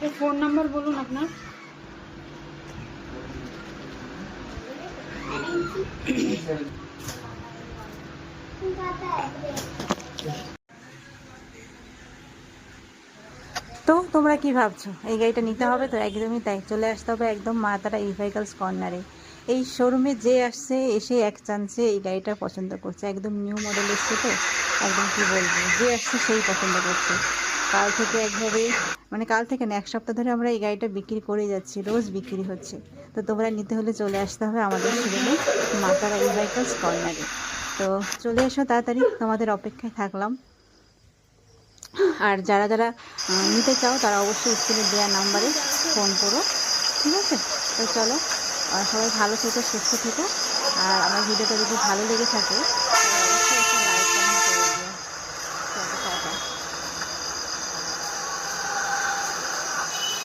তো phone number বলুন আপনার। তো তোমরা কি ভাবছো এই গাড়িটা নিতে হবে? তো একদমই তাই, চলে আসতে হবে একদম মা তারা ই ভেহিকলস কর্নারে। এই শোরুমে যে আসছে এসে এক চান্সে এই গাড়িটা পছন্দ করছে, একদম নিউ মডেল এসছে তো একদম কি বলবো, যে আসছে সেই পছন্দ করছে। কাল থেকে একভাবে, মানে কাল থেকে না, এক সপ্তাহ ধরে আমরা এই গাড়িটা বিক্রি করে যাচ্ছি, রোজ বিক্রি হচ্ছে। তো তোমরা নিতে হলে চলে আসতে হবে আমাদের শোরুমে মা তারা ই ভেহিকলস কর্নারে। তো চলে এসো তাড়াতাড়ি, তোমাদের অপেক্ষায় থাকলাম। আর যারা যারা নিতে চাও তারা অবশ্যই স্ক্রিনে দেওয়া নাম্বারে ফোন করো, ঠিক আছে? তো চলো, সবাই ভালো থেকো, সুস্থ থেকো। আর আমার ভিডিওটা যদি ভালো লেগে থাকে